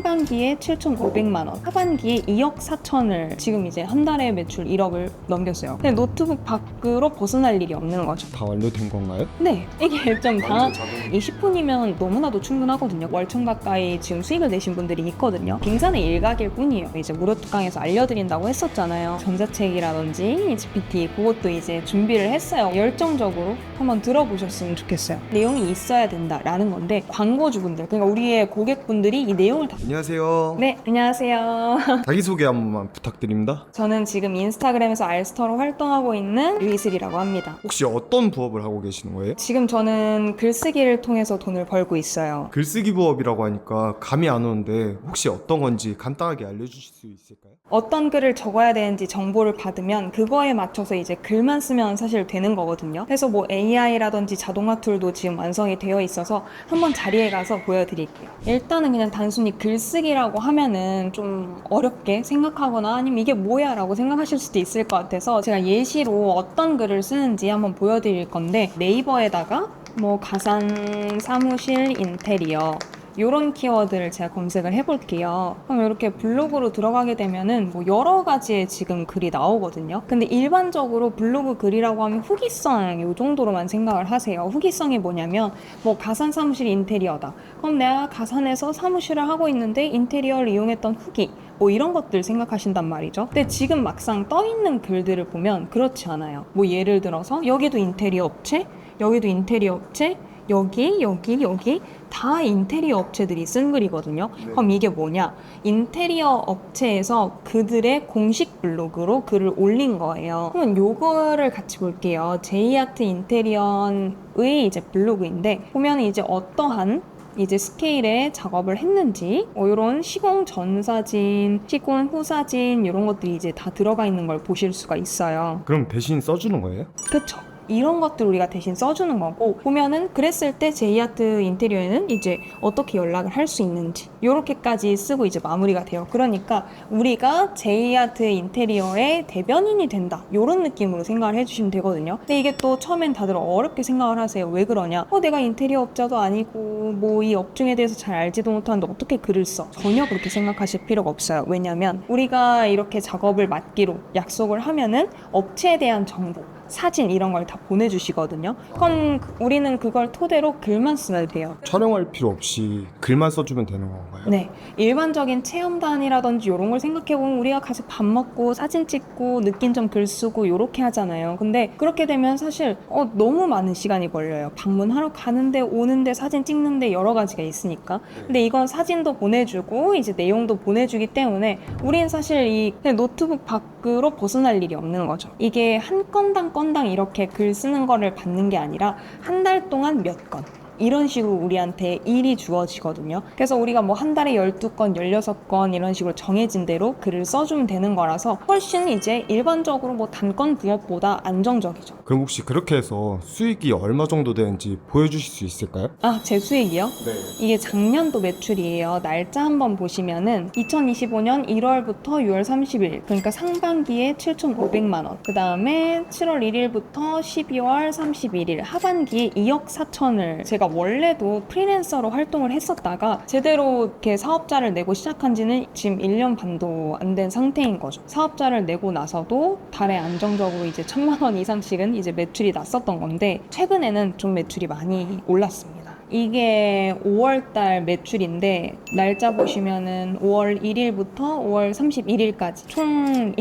상반기에 7,500만 원, 하반기에 2억 4천을 지금 이제 한 달에 매출 1억을 넘겼어요. 근데 노트북 밖으로 벗어날 일이 없는 거죠. 다 완료된 건가요? 네, 이게 일정 다 20분이면 너무나도 충분하거든요. 월천 가까이 지금 수익을 내신 분들이 있거든요. 빙산의 일각일 뿐이에요. 이제 무료특강에서 알려드린다고 했었잖아요. 전자책이라든지 GPT 그것도 이제 준비를 했어요. 열정적으로 한번 들어보셨으면 좋겠어요. 내용이 있어야 된다라는 건데 광고주분들, 그러니까 우리의 고객분들이 이 내용을 다 안녕하세요. 네, 안녕하세요. 자기소개 한 번만 부탁드립니다. 저는 지금 인스타그램에서 알스터로 활동하고 있는 유이슬이라고 합니다. 혹시 어떤 부업을 하고 계시는 거예요? 지금 저는 글쓰기를 통해서 돈을 벌고 있어요. 글쓰기 부업이라고 하니까 감이 안 오는데 혹시 어떤 건지 간단하게 알려주실 수 있을까요? 어떤 글을 적어야 되는지 정보를 받으면 그거에 맞춰서 이제 글만 쓰면 사실 되는 거거든요. 그래서 뭐 AI라든지 자동화 툴도 지금 완성이 되어 있어서 한번 자리에 가서 보여드릴게요. 일단은 그냥 단순히 글쓰기라고 하면은 좀 어렵게 생각하거나 아니면 이게 뭐야 라고 생각하실 수도 있을 것 같아서 제가 예시로 어떤 글을 쓰는지 한번 보여드릴 건데, 네이버에다가 뭐 가상 사무실 인테리어 요런 키워드를 제가 검색을 해볼게요. 그럼 이렇게 블로그로 들어가게 되면은 뭐 여러 가지의 지금 글이 나오거든요. 근데 일반적으로 블로그 글이라고 하면 후기성 요 정도로만 생각을 하세요. 후기성이 뭐냐면 뭐 가산 사무실 인테리어다. 그럼 내가 가산에서 사무실을 하고 있는데 인테리어를 이용했던 후기 뭐 이런 것들 생각하신단 말이죠. 근데 지금 막상 떠있는 글들을 보면 그렇지 않아요. 뭐 예를 들어서 여기도 인테리어 업체, 여기도 인테리어 업체, 여기 다 인테리어 업체들이 쓴 글이거든요. 네. 그럼 이게 뭐냐? 인테리어 업체에서 그들의 공식 블로그로 글을 올린 거예요. 그러면 요거를 같이 볼게요. 제이아트 인테리어의 이제 블로그인데 보면 이제 어떠한 이제 스케일의 작업을 했는지 이런 시공 전 사진, 시공 후 사진 이런 것들이 이제 다 들어가 있는 걸 보실 수가 있어요. 그럼 대신 써주는 거예요? 그쵸? 이런 것들 우리가 대신 써주는 거고, 보면은 그랬을 때 제이아트 인테리어에는 이제 어떻게 연락을 할 수 있는지 요렇게까지 쓰고 이제 마무리가 돼요. 그러니까 우리가 제이아트 인테리어의 대변인이 된다 요런 느낌으로 생각을 해주시면 되거든요. 근데 이게 또 처음엔 다들 어렵게 생각을 하세요. 왜 그러냐? 내가 인테리어 업자도 아니고 뭐 이 업종에 대해서 잘 알지도 못하는데 어떻게 글을 써? 전혀 그렇게 생각하실 필요가 없어요. 왜냐면 우리가 이렇게 작업을 맡기로 약속을 하면은 업체에 대한 정보, 사진 이런 걸 다 보내주시거든요. 그럼 우리는 그걸 토대로 글만 쓰면 돼요. 촬영할 필요 없이 글만 써주면 되는 건가요? 네, 일반적인 체험단이라든지 이런 걸 생각해보면 우리가 가서 밥 먹고 사진 찍고 느낀 점 글 쓰고 이렇게 하잖아요. 근데 그렇게 되면 사실 너무 많은 시간이 걸려요. 방문하러 가는데 오는데 사진 찍는데 여러 가지가 있으니까. 근데 이건 사진도 보내주고 이제 내용도 보내주기 때문에 우린 사실 이 그냥 노트북 밖으로 벗어날 일이 없는 거죠. 이게 한 건당 이렇게 글 쓰는 거를 받는 게 아니라 한 달 동안 몇 건 이런 식으로 우리한테 일이 주어지거든요. 그래서 우리가 뭐 한 달에 12건, 16건 이런 식으로 정해진 대로 글을 써주면 되는 거라서 훨씬 이제 일반적으로 뭐 단건 부업보다 안정적이죠. 그럼 혹시 그렇게 해서 수익이 얼마 정도 되는지 보여주실 수 있을까요? 제 수익이요? 네. 이게 작년도 매출이에요. 날짜 한번 보시면은 2025년 1월부터 6월 30일, 그러니까 상반기에 7,500만 원, 그 다음에 7월 1일부터 12월 31일 하반기에 2억 4천을 제가 원래도 프리랜서로 활동을 했었다가 제대로 이렇게 사업자를 내고 시작한 지는 지금 1년 반도 안 된 상태인 거죠. 사업자를 내고 나서도 달에 안정적으로 이제 1,000만 원 이상씩은 이제 매출이 났었던 건데 최근에는 좀 매출이 많이 올랐습니다. 이게 5월달 매출인데 날짜 보시면은 5월 1일부터 5월 31일까지 총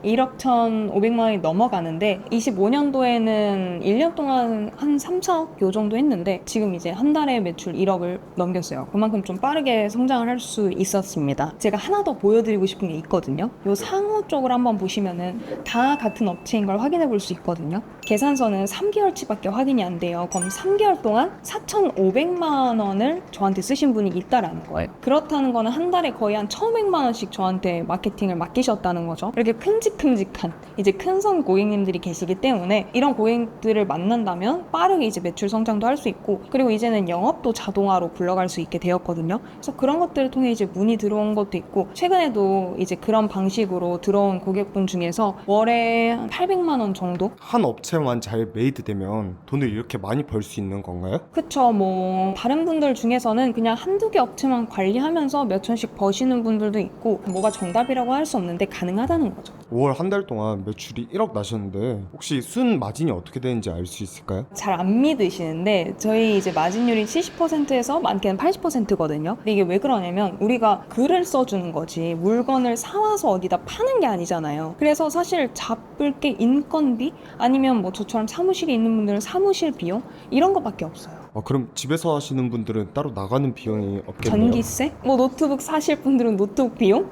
1억 1,500만 원이 넘어가는데 25년도에는 1년 동안 한 3, 4억 요 정도 했는데 지금 이제 한 달에 매출 1억을 넘겼어요. 그만큼 좀 빠르게 성장을 할 수 있었습니다. 제가 하나 더 보여드리고 싶은 게 있거든요. 요 상호 쪽을 한번 보시면은 다 같은 업체인 걸 확인해 볼 수 있거든요. 계산서는 3개월치밖에 확인이 안 돼요. 그럼 3개월 동안 4,500만 원을 저한테 쓰신 분이 있다라는 거예요. 그렇다는 거는 한 달에 거의 한 1,500만 원씩 저한테 마케팅을 맡기셨다는 거죠. 이렇게 큰 집 큼직큼직한 이제 큰선 고객님들이 계시기 때문에 이런 고객들을 만난다면 빠르게 이제 매출 성장도 할 수 있고, 그리고 이제는 영업도 자동화로 굴러갈 수 있게 되었거든요. 그래서 그런 것들을 통해 이제 문의 들어온 것도 있고, 최근에도 이제 그런 방식으로 들어온 고객분 중에서 월에 한 800만 원 정도? 한 업체만 잘 메이드되면 돈을 이렇게 많이 벌 수 있는 건가요? 그쵸. 뭐 다른 분들 중에서는 그냥 한두 개 업체만 관리하면서 몇 천씩 버시는 분들도 있고, 뭐가 정답이라고 할 수 없는데 가능하다는 거죠. 5월 한 달 동안 매출이 1억 나셨는데 혹시 순 마진이 어떻게 되는지 알 수 있을까요? 잘 안 믿으시는데 저희 이제 마진율이 70%에서 많게는 80%거든요. 근데 이게 왜 그러냐면 우리가 글을 써주는 거지 물건을 사와서 어디다 파는 게 아니잖아요. 그래서 사실 잡을 게 인건비 아니면 뭐 저처럼 사무실에 있는 분들은 사무실 비용 이런 거밖에 없어요. 그럼 집에서 하시는 분들은 따로 나가는 비용이 없겠네요. 전기세? 뭐 노트북 사실 분들은 노트북 비용?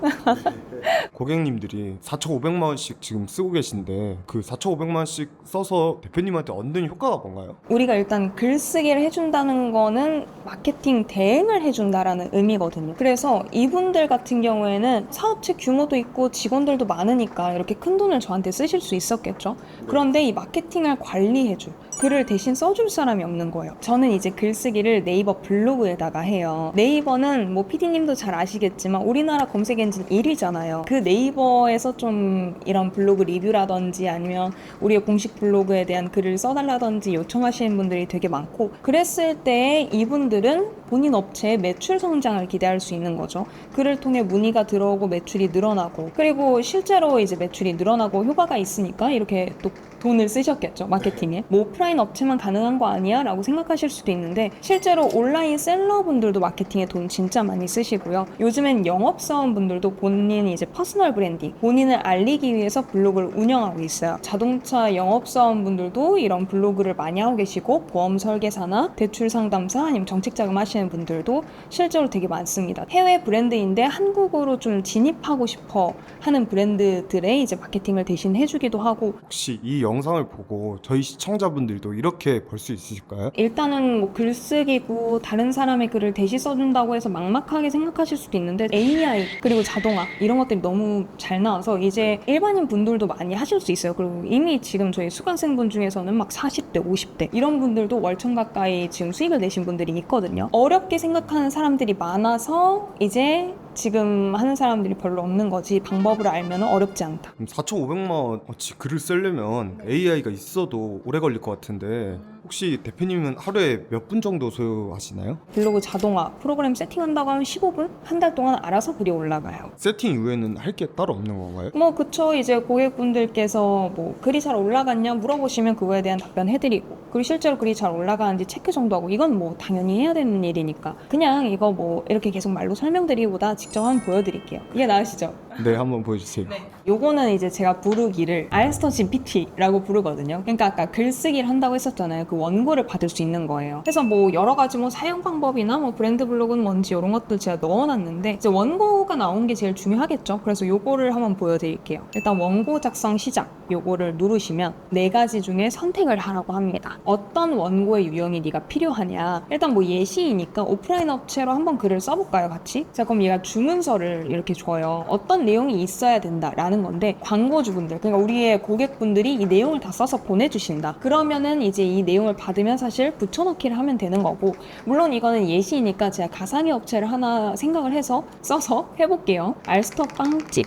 고객님들이 4,500만 원씩 지금 쓰고 계신데 그 4,500만 원씩 써서 대표님한테 얻는 효과가 뭔가요? 우리가 일단 글쓰기를 해준다는 거는 마케팅 대행을 해준다라는 의미거든요. 그래서 이분들 같은 경우에는 사업체 규모도 있고 직원들도 많으니까 이렇게 큰 돈을 저한테 쓰실 수 있었겠죠. 그런데 이 마케팅을 관리해줄, 글을 대신 써줄 사람이 없는 거예요. 저는 이제 글쓰기를 네이버 블로그에다가 해요. 네이버는 뭐 PD님도 잘 아시겠지만 우리나라 검색 엔진 1위잖아요. 그 네이버에서 좀 이런 블로그 리뷰라든지 아니면 우리의 공식 블로그에 대한 글을 써달라든지 요청하시는 분들이 되게 많고, 그랬을 때 이분들은 본인 업체의 매출 성장을 기대할 수 있는 거죠. 글을 통해 문의가 들어오고 매출이 늘어나고, 그리고 실제로 이제 매출이 늘어나고 효과가 있으니까 이렇게 또 돈을 쓰셨겠죠, 마케팅에. 뭐 오프라인 업체만 가능한 거 아니야? 라고 생각하실 수도 있는데 실제로 온라인 셀러분들도 마케팅에 돈 진짜 많이 쓰시고요. 요즘엔 영업사원분들도 본인 이제 퍼스널 브랜딩, 본인을 알리기 위해서 블로그를 운영하고 있어요. 자동차 영업사원분들도 이런 블로그를 많이 하고 계시고, 보험 설계사나 대출 상담사 아니면 정책 자금 하시는 분들도 실제로 되게 많습니다. 해외 브랜드인데 한국으로 좀 진입하고 싶어 하는 브랜드들의 이제 마케팅을 대신 해주기도 하고. 혹시 이 영상을 보고 저희 시청자분들도 이렇게 벌 수 있으실까요? 일단은 뭐 글쓰기고 다른 사람의 글을 대신 써준다고 해서 막막하게 생각하실 수도 있는데 AI 그리고 자동화 이런 것들이 너무 잘 나와서 이제 일반인 분들도 많이 하실 수 있어요. 그리고 이미 지금 저희 수강생분 중에서는 막 40대, 50대 이런 분들도 월천 가까이 지금 수익을 내신 분들이 있거든요. 어렵게 생각하는 사람들이 많아서 이제 지금 하는 사람들이 별로 없는 거지, 방법을 알면 어렵지 않다. 그럼 4,500만 원어치 글을 쓰려면 AI가 있어도 오래 걸릴 것 같은데 혹시 대표님은 하루에 몇 분 정도 소요하시나요? 블로그 자동화 프로그램 세팅한다고 하면 15분? 한 달 동안 알아서 글이 올라가요. 세팅 이후에는 할 게 따로 없는 건가요? 뭐 그쵸. 이제 고객분들께서 뭐 글이 잘 올라갔냐 물어보시면 그거에 대한 답변 해드리고, 그리고 실제로 글이 잘 올라가는지 체크 정도 하고, 이건 뭐 당연히 해야 되는 일이니까 그냥 이거 뭐 이렇게 계속 말로 설명드리기보다 직접 한번 보여드릴게요. 이게 나으시죠? 네, 한번 보여주세요. 요거는 이제 제가 부르기를 알스터 GPT라고 부르거든요. 그러니까 아까 글쓰기를 한다고 했었잖아요. 그 원고를 받을 수 있는 거예요. 그래서 뭐 여러 가지 뭐 사용 방법이나 뭐 브랜드 블로그는 뭔지 이런 것들 제가 넣어놨는데 이제 원고가 나온 게 제일 중요하겠죠. 그래서 요거를 한번 보여드릴게요. 일단 원고 작성 시작 요거를 누르시면 4가지 중에 선택을 하라고 합니다. 어떤 원고의 유형이 네가 필요하냐. 일단 뭐 예시이니까 오프라인 업체로 한번 글을 써볼까요, 같이? 자, 그럼 얘가 주문서를 이렇게 줘요. 어떤 내용이 있어야 된다라는 건데, 광고주분들, 그러니까 우리의 고객분들이 이 내용을 다 써서 보내주신다. 그러면은 이제 이 내용을 받으면 사실 붙여넣기를 하면 되는 거고, 물론 이거는 예시니까 제가 가상의 업체를 하나 생각을 해서 써서 해볼게요. 알스터 빵집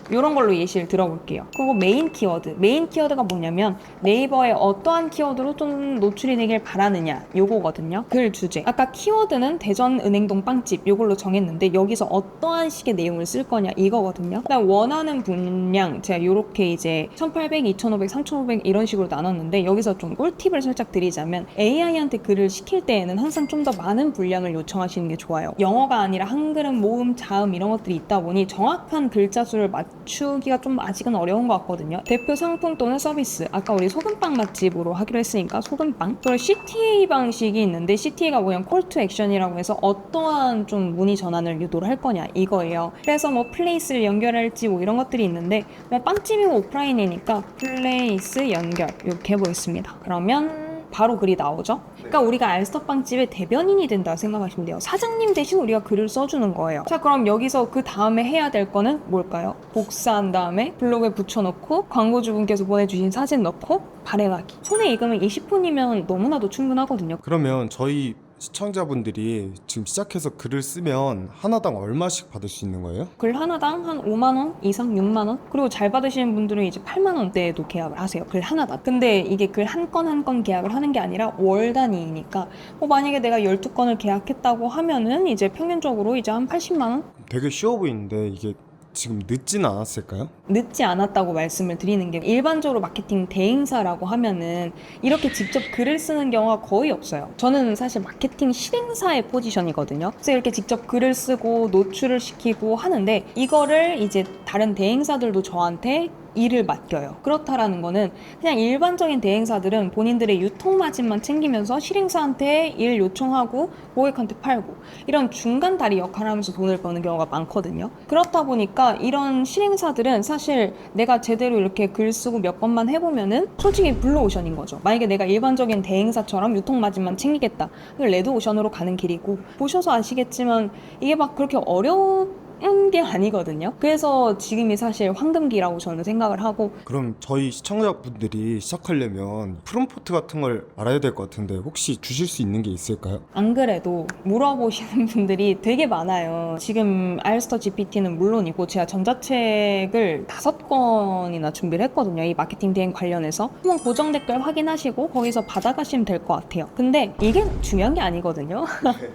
이런 걸로 예시를 들어볼게요. 그리고 메인 키워드. 메인 키워드가 뭐냐면 네이버에 어떠한 키워드로 좀 노출이 되길 바라느냐 요거거든요. 글 주제. 아까 키워드는 대전은행동 빵집 요걸로 정했는데 여기서 어떠한 식의 내용을 쓸 거냐 이거거든요. 그다음 원하는 분량 제가 요렇게 이제 1800, 2500, 3500 이런 식으로 나눴는데 여기서 좀 꿀팁을 살짝 드리자면 AI한테 글을 시킬 때에는 항상 좀 더 많은 분량을 요청하시는 게 좋아요. 영어가 아니라 한글은 모음, 자음 이런 것들이 있다 보니 정확한 글자 수를 맞추기가 좀 아직은 어려운 것 같거든요. 대표 상품 또는 서비스. 아까 우리 소금빵 맛집으로 하기로 했으니까 소금빵. 그리고 CTA 방식이 있는데 CTA가 뭐냐면 콜 투 액션이라고 해서 어떠한 좀 문의 전환을 유도를 할 거냐 이거예요. 그래서 뭐 플레이스를 연결할지 뭐 이런 것들이 있는데 뭐 빵집이고 오프라인이니까 플레이스 연결 이렇게 해보겠습니다. 그러면 바로 글이 나오죠. 그러니까 우리가 알스톱빵집의 대변인이 된다 생각하시면 돼요. 사장님 대신 우리가 글을 써주는 거예요. 자, 그럼 여기서 그 다음에 해야 될 거는 뭘까요? 복사한 다음에 블로그에 붙여놓고 광고주분께서 보내주신 사진 넣고 발행하기. 손에 익으면 20분이면 너무나도 충분하거든요. 그러면 저희 시청자분들이 지금 시작해서 글을 쓰면 하나당 얼마씩 받을 수 있는 거예요? 글 하나당 한 5만 원 이상, 6만 원. 그리고 잘 받으시는 분들은 이제 8만 원대에도 계약을 하세요. 글 하나당. 근데 이게 글 한 건 한 건 계약을 하는 게 아니라 월 단위이니까 만약에 내가 12건을 계약했다고 하면은 이제 평균적으로 이제 한 80만 원? 되게 쉬워 보이는데 이게 지금 늦진 않았을까요? 늦지 않았다고 말씀을 드리는 게, 일반적으로 마케팅 대행사라고 하면은 이렇게 직접 글을 쓰는 경우가 거의 없어요. 저는 사실 마케팅 실행사의 포지션이거든요. 그래서 이렇게 직접 글을 쓰고 노출을 시키고 하는데, 이거를 이제 다른 대행사들도 저한테 일을 맡겨요. 그렇다라는 거는 그냥 일반적인 대행사들은 본인들의 유통 마진만 챙기면서 실행사한테 일 요청하고 고객한테 팔고, 이런 중간 다리 역할을 하면서 돈을 버는 경우가 많거든요. 그렇다 보니까 이런 실행사들은 사실 내가 제대로 이렇게 글 쓰고 몇 번만 해보면은 솔직히 블루오션인 거죠. 만약에 내가 일반적인 대행사처럼 유통 마진만 챙기겠다, 그걸 레드오션으로 가는 길이고, 보셔서 아시겠지만 이게 막 그렇게 어려운 게 아니거든요. 그래서 지금이 사실 황금기라고 저는 생각을 하고. 그럼 저희 시청자분들이 시작하려면 프롬프트 같은 걸 알아야 될 것 같은데 혹시 주실 수 있는 게 있을까요? 안 그래도 물어보시는 분들이 되게 많아요. 지금 아이스터 GPT는 물론이고 제가 전자책을 5권이나 준비를 했거든요. 이 마케팅 대행 관련해서. 한번 고정 댓글 확인하시고 거기서 받아가시면 될 것 같아요. 근데 이게 중요한 게 아니거든요.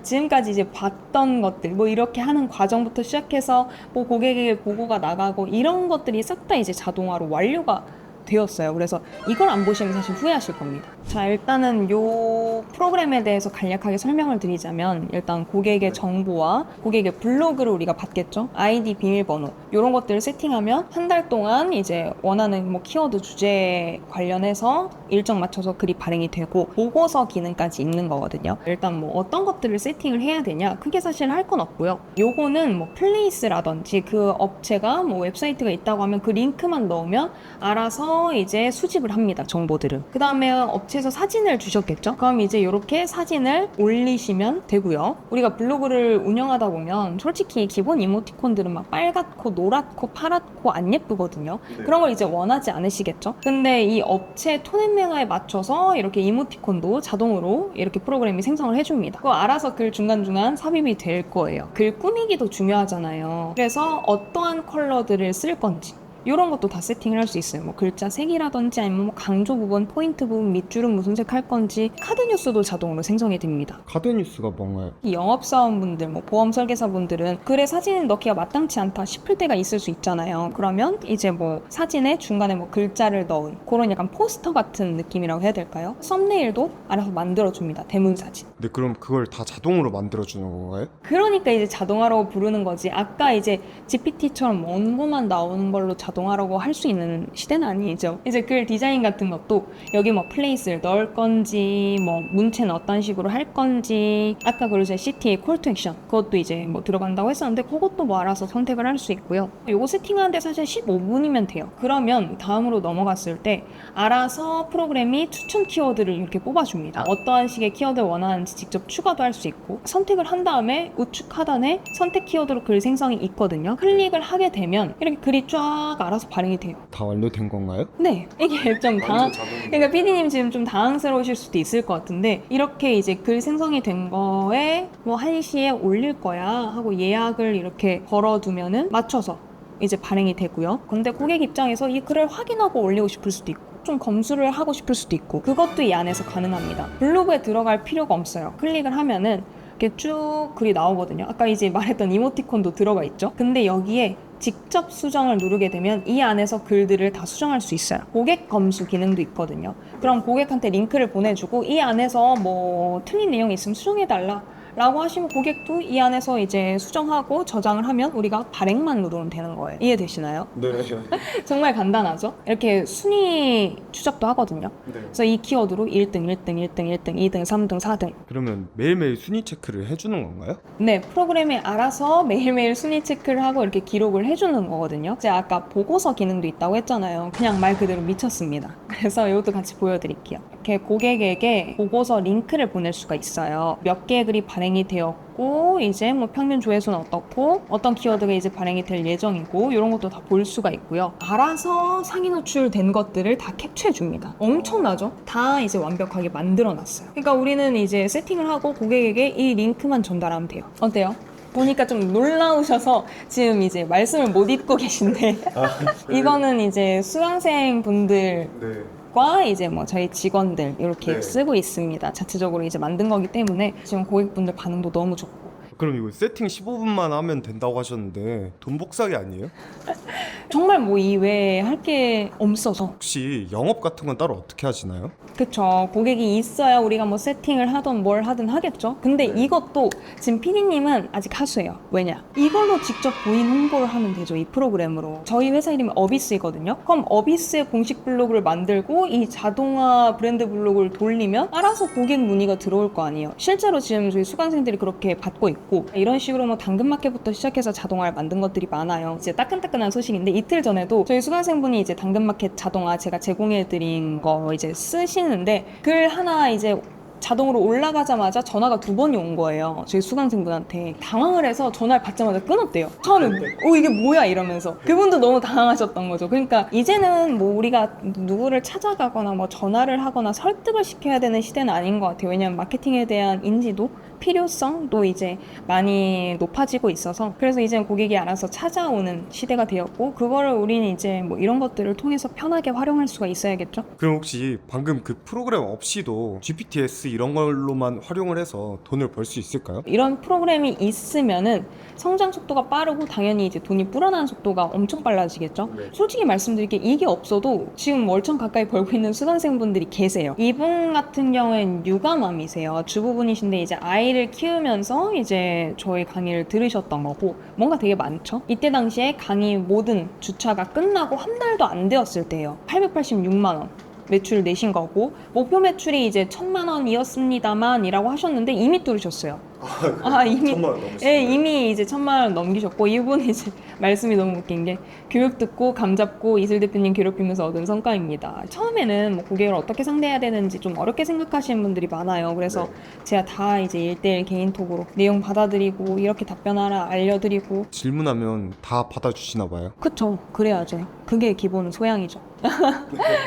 지금까지 이제 봤던 것들, 뭐 이렇게 하는 과정부터 시작해서 뭐 고객에게 보고가 나가고 이런 것들이 싹 다 이제 자동화로 완료가 되었어요. 그래서 이걸 안 보시면 사실 후회하실 겁니다. 자, 일단은 요 프로그램에 대해서 간략하게 설명을 드리자면, 일단 고객의 정보와 고객의 블로그를 우리가 받겠죠. 아이디, 비밀번호 이런 것들을 세팅하면 한 달 동안 이제 원하는 뭐 키워드 주제 관련해서 일정 맞춰서 글이 발행이 되고, 보고서 기능까지 있는 거거든요. 일단 뭐 어떤 것들을 세팅을 해야 되냐, 크게 사실 할 건 없고요. 요거는 뭐 플레이스라든지 그 업체가 뭐 웹사이트가 있다고 하면 그 링크만 넣으면 알아서 이제 수집을 합니다. 정보들을. 그 다음에 업체에서 사진을 주셨겠죠. 그럼 이제 이렇게 사진을 올리시면 되고요. 우리가 블로그를 운영하다 보면 솔직히 기본 이모티콘들은 막 빨갛고 노랗고 파랗고 안 예쁘거든요. 네. 그런 걸 이제 원하지 않으시겠죠. 근데 이 업체 톤앤매너에 맞춰서 이렇게 이모티콘도 자동으로 이렇게 프로그램이 생성을 해줍니다. 그거 알아서 글 중간중간 삽입이 될 거예요. 글 꾸미기도 중요하잖아요. 그래서 어떠한 컬러들을 쓸 건지 이런 것도 다 세팅을 할 수 있어요. 뭐 글자 색이라든지 아니면 뭐 강조 부분, 포인트 부분, 밑줄은 무슨 색 할 건지. 카드 뉴스도 자동으로 생성이 됩니다. 카드 뉴스가 뭔가요? 이 영업사원분들, 뭐 보험 설계사분들은 글에 사진을 넣기가 마땅치 않다 싶을 때가 있을 수 있잖아요. 그러면 이제 뭐 사진에 중간에 뭐 글자를 넣은 그런 약간 포스터 같은 느낌이라고 해야 될까요? 썸네일도 알아서 만들어줍니다. 대문 사진. 근데 그럼 그걸 다 자동으로 만들어주는 건가요? 그러니까 이제 자동화라고 부르는 거지. 아까 이제 GPT처럼 원고만 나오는 걸로 자동화라고 할 수 있는 시대는 아니죠. 이제 글 디자인 같은 것도 여기 뭐 플레이스를 넣을 건지, 뭐 문체는 어떤 식으로 할 건지, 아까 그러죠 CTA 콜 투 액션 그것도 이제 뭐 들어간다고 했었는데 그것도 뭐 알아서 선택을 할 수 있고요. 요거 세팅하는데 사실 15분이면 돼요. 그러면 다음으로 넘어갔을 때 알아서 프로그램이 추천 키워드를 이렇게 뽑아줍니다. 어떠한 식의 키워드를 원하는지 직접 추가도 할 수 있고, 선택을 한 다음에 우측 하단에 선택 키워드로 글 생성이 있거든요. 클릭을 하게 되면 이렇게 글이 쫙 알아서 발행이 돼요. 다 완료된 건가요? 네, 이게 좀 그러니까 PD님 지금 좀 당황스러우실 수도 있을 것 같은데, 이렇게 이제 글 생성이 된 거에 뭐 1시에 올릴 거야 하고 예약을 이렇게 걸어두면은 맞춰서 이제 발행이 되고요. 근데 고객 입장에서 이 글을 확인하고 올리고 싶을 수도 있고, 좀 검수를 하고 싶을 수도 있고, 그것도 이 안에서 가능합니다. 블로그에 들어갈 필요가 없어요. 클릭을 하면은 이렇게 쭉 글이 나오거든요. 아까 이제 말했던 이모티콘도 들어가 있죠. 근데 여기에 직접 수정을 누르게 되면 이 안에서 글들을 다 수정할 수 있어요. 고객 검수 기능도 있거든요. 그럼 고객한테 링크를 보내주고 이 안에서 뭐 틀린 내용이 있으면 수정해달라 라고 하시면 고객도 이 안에서 이제 수정하고 저장을 하면 우리가 발행만 누르면 되는 거예요. 이해되시나요? 네. 정말 간단하죠? 이렇게 순위 추적도 하거든요. 네. 그래서 이 키워드로 1등, 1등, 1등, 1등, 2등, 3등, 4등. 그러면 매일매일 순위 체크를 해주는 건가요? 네, 프로그램이 알아서 매일매일 순위 체크를 하고 이렇게 기록을 해주는 거거든요. 제가 아까 보고서 기능도 있다고 했잖아요. 그냥 말 그대로 미쳤습니다. 그래서 이것도 같이 보여드릴게요. 이렇게 고객에게 보고서 링크를 보낼 수가 있어요. 몇 개의 글이 발행이 되었고 이제 뭐 평균 조회수는 어떻고 어떤 키워드가 이제 발행이 될 예정이고 이런 것도 다 볼 수가 있고요. 알아서 상위 노출된 것들을 다 캡처해 줍니다. 엄청나죠? 다 이제 완벽하게 만들어 놨어요. 그러니까 우리는 이제 세팅을 하고 고객에게 이 링크만 전달하면 돼요. 어때요? 보니까 좀 놀라우셔서 지금 이제 말씀을 못 잇고 계신데 이거는 이제 수강생 분들 네. 과 이제 뭐 저희 직원들 이렇게 네. 쓰고 있습니다. 자체적으로 이제 만든 거기 때문에 지금 고객분들 반응도 너무 좋고. 그럼 이거 세팅 15분만 하면 된다고 하셨는데 돈 복사기 아니에요? 정말 뭐 이외에 할 게 없어서. 혹시 영업 같은 건 따로 어떻게 하시나요? 그쵸. 고객이 있어야 우리가 뭐 세팅을 하던 뭘 하든 하겠죠. 근데 이것도 지금 PD님은 아직 하수예요. 왜냐? 이걸로 직접 본인 홍보를 하면 되죠. 이 프로그램으로. 저희 회사 이름이 어비스이거든요. 그럼 어비스의 공식 블로그를 만들고 이 자동화 브랜드 블로그를 돌리면 알아서 고객 문의가 들어올 거 아니에요. 실제로 지금 저희 수강생들이 그렇게 받고 있고 이런 식으로 뭐 당근마켓부터 시작해서 자동화를 만든 것들이 많아요. 이제 따끈따끈한 소식인데 이틀 전에도 저희 수강생분이 이제 당근마켓 자동화 제가 제공해드린 거 이제 쓰시는데 글 하나 이제 자동으로 올라가자마자 전화가 2번이 온 거예요. 저희 수강생분한테. 당황을 해서 전화를 받자마자 끊었대요. 저는 이게 뭐야 이러면서. 그분도 너무 당황하셨던 거죠. 그러니까 이제는 뭐 우리가 누구를 찾아가거나 뭐 전화를 하거나 설득을 시켜야 되는 시대는 아닌 것 같아요. 왜냐면 마케팅에 대한 인지도 필요성도 이제 많이 높아지고 있어서 그래서 이제 고객이 알아서 찾아오는 시대가 되었고 그거를 우리는 이제 뭐 이런 것들을 통해서 편하게 활용할 수가 있어야겠죠. 그럼 혹시 방금 그 프로그램 없이도 GPTS 이런 걸로만 활용을 해서 돈을 벌 수 있을까요? 이런 프로그램이 있으면은 성장 속도가 빠르고 당연히 이제 돈이 불어나는 속도가 엄청 빨라지겠죠. 네. 솔직히 말씀드릴게 이게 없어도 지금 월천 가까이 벌고 있는 수강생분들이 계세요. 이분 같은 경우엔 육아맘이세요. 주부분이신데 이제 아이를 키우면서 이제 저희 강의를 들으셨던 거고 뭔가 되게 많죠. 이때 당시에 강의 모든 주차가 끝나고 한 달도 안 되었을 때예요. 886만 원. 매출 내신 거고 목표 매출이 이제 1,000만 원이었습니다만 이라고 하셨는데 이미 뚫으셨어요. 이미 1,000만 원 넘으시네요. 예, 이미 이제 1,000만 원 넘기셨고 이분이 이제 말씀이 너무 웃긴 게 교육 듣고 감 잡고 이슬 대표님 괴롭히면서 얻은 성과입니다. 처음에는 뭐 고객을 어떻게 상대해야 되는지 좀 어렵게 생각하시는 분들이 많아요. 그래서 제가 다 이제 1대1 개인톡으로 내용 받아드리고 이렇게 답변하라 알려드리고 질문하면 다 받아주시나 봐요. 그쵸, 그래야죠. 그게 기본 소양이죠.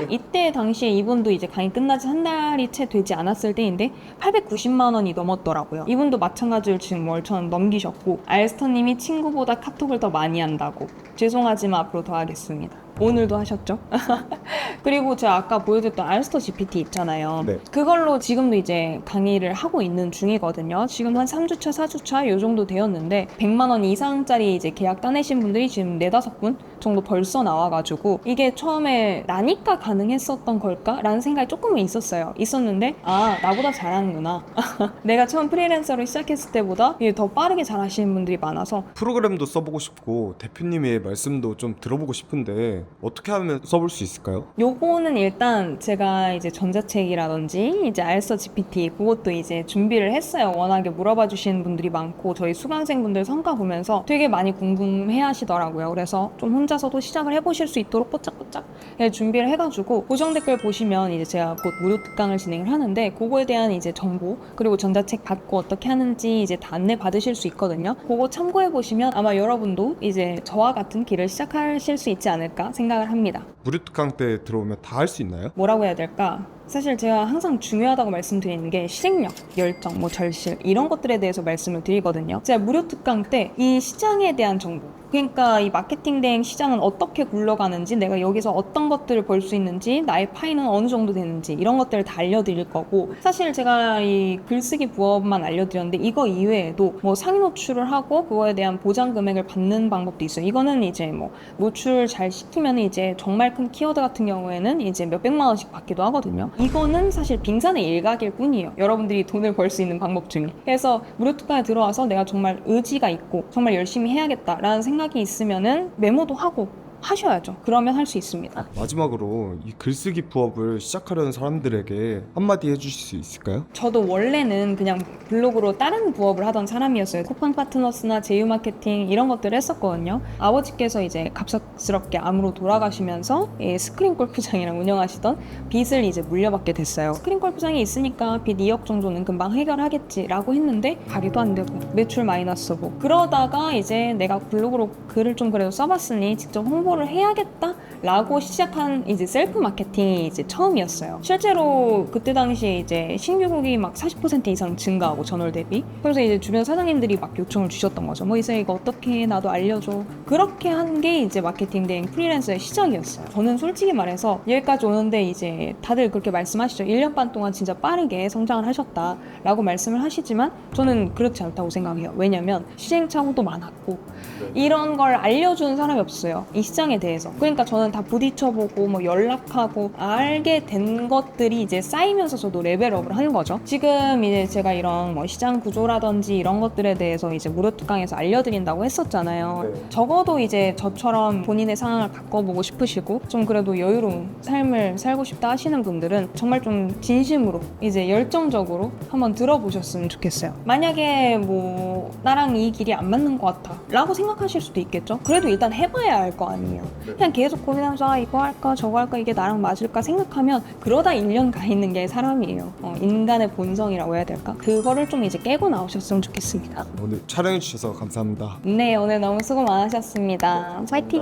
이때 당시에 이분도 이제 강의 끝나지 한 달이 채 되지 않았을 때인데 890만 원이 넘었더라고요. 이분도 마찬가지로 지금 월천 넘기셨고 알스터님이 친구보다 카톡을 더 많이 한다고 죄송하지만 앞으로 더 하겠습니다. 오늘도 하셨죠? 그리고 제가 아까 보여드렸던 알스터 GPT 있잖아요. 네. 그걸로 지금도 이제 강의를 하고 있는 중이거든요. 지금 한 3주차, 4주차 요 정도 되었는데 100만 원 이상짜리 이제 계약 따내신 분들이 지금 4-5분 정도 벌써 나와가지고 이게 처음에 나니까 가능했었던 걸까? 라는 생각이 조금은 있었는데 나보다 잘하는구나. 내가 처음 프리랜서로 시작했을 때보다 이게 더 빠르게 잘하시는 분들이 많아서 프로그램도 써보고 싶고 대표님의 말씀도 좀 들어보고 싶은데 어떻게 하면 써볼 수 있을까요? 요거는 일단 제가 이제 전자책이라든지 이제 알서 GPT 그것도 이제 준비를 했어요. 워낙에 물어봐 주시는 분들이 많고 저희 수강생분들 성과 보면서 되게 많이 궁금해 하시더라고요. 그래서 좀 혼자서도 시작을 해보실 수 있도록 뽀짝뽀짝 준비를 해가지고 고정 댓글 보시면 이제 제가 곧 무료 특강을 진행을 하는데 그거에 대한 이제 정보 그리고 전자책 받고 어떻게 하는지 이제 다 안내 받으실 수 있거든요. 그거 참고해 보시면 아마 여러분도 이제 저와 같은 길을 시작하실 수 있지 않을까 생각을 합니다. 무료 특강 때 들어오면 다 할 수 있나요? 뭐라고 해야 될까? 사실 제가 항상 중요하다고 말씀드리는 게 실행력, 열정, 뭐 절실 이런 것들에 대해서 말씀을 드리거든요. 제가 무료 특강 때 이 시장에 대한 정보 그러니까 이 마케팅 대행 시장은 어떻게 굴러가는지 내가 여기서 어떤 것들을 볼 수 있는지 나의 파이는 어느 정도 되는지 이런 것들을 다 알려드릴 거고 사실 제가 이 글쓰기 부업만 알려드렸는데 이거 이외에도 뭐 상위 노출을 하고 그거에 대한 보장 금액을 받는 방법도 있어요. 이거는 이제 뭐 노출 잘 시키면 이제 정말 큰 키워드 같은 경우에는 이제 몇백만 원씩 받기도 하거든요. 이거는 사실 빙산의 일각일 뿐이에요. 여러분들이 돈을 벌 수 있는 방법 중에. 그래서 무료 특강에 들어와서 내가 정말 의지가 있고 정말 열심히 해야겠다라는 생각이 있으면은 메모도 하고 하셔야죠. 그러면 할 수 있습니다. 마지막으로 이 글쓰기 부업을 시작하려는 사람들에게 한마디 해주실 수 있을까요? 저도 원래는 그냥 블로그로 다른 부업을 하던 사람이었어요. 쿠팡 파트너스나 제휴 마케팅 이런 것들을 했었거든요. 아버지께서 이제 갑작스럽게 암으로 돌아가시면서 스크린 골프장이랑 운영하시던 빚을 이제 물려받게 됐어요. 스크린 골프장이 있으니까 빚 2억 정도는 금방 해결하겠지라고 했는데 가게도 안 되고 매출 마이너스고 그러다가 이제 내가 블로그로 글을 좀 그래도 써봤으니 직접 홍보를 해야겠다라고 시작한 이제 셀프 마케팅이 이제 처음이었어요. 실제로 그때 당시에 이제 신규국이 막 40% 이상 증가하고 전월 대비. 그래서 이제 주변 사장님들이 막 요청을 주셨던 거죠. 뭐 이제 이거 어떻게 해? 나도 알려줘. 그렇게 한 게 이제 마케팅 대행 프리랜서의 시작이었어요. 저는 솔직히 말해서 여기까지 오는데 이제 다들 그렇게 말씀하시죠. 1년 반 동안 진짜 빠르게 성장을 하셨다라고 말씀을 하시지만 저는 그렇지 않다고 생각해요. 왜냐면 시행착오도 많았고 이런 걸 알려주는 사람이 없어요. 이 시장에 대해서. 그러니까 저는 다 부딪혀보고 뭐 연락하고 알게 된 것들이 이제 쌓이면서 저도 레벨업을 한 거죠. 지금 이제 제가 이런 뭐 시장 구조라든지 이런 것들에 대해서 이제 무료 특강에서 알려드린다고 했었잖아요. 네. 적어도 이제 저처럼 본인의 상황을 바꿔보고 싶으시고 좀 그래도 여유로운 삶을 살고 싶다 하시는 분들은 정말 좀 진심으로 이제 열정적으로 한번 들어보셨으면 좋겠어요. 만약에 뭐 나랑 이 길이 안 맞는 것 같아 라고 생각하실 수도 있겠죠. 그래도 일단 해봐야 알 거 아니에요. 그냥 계속 고민하면서 아, 이거 할까 저거 할까 이게 나랑 맞을까 생각하면 그러다 1년 가 있는 게 사람이에요. 인간의 본성이라고 해야 될까? 그거를 좀 이제 깨고 나오셨으면 좋겠습니다. 오늘 촬영해주셔서 감사합니다. 네, 오늘 너무 수고 많으셨습니다. 파이팅!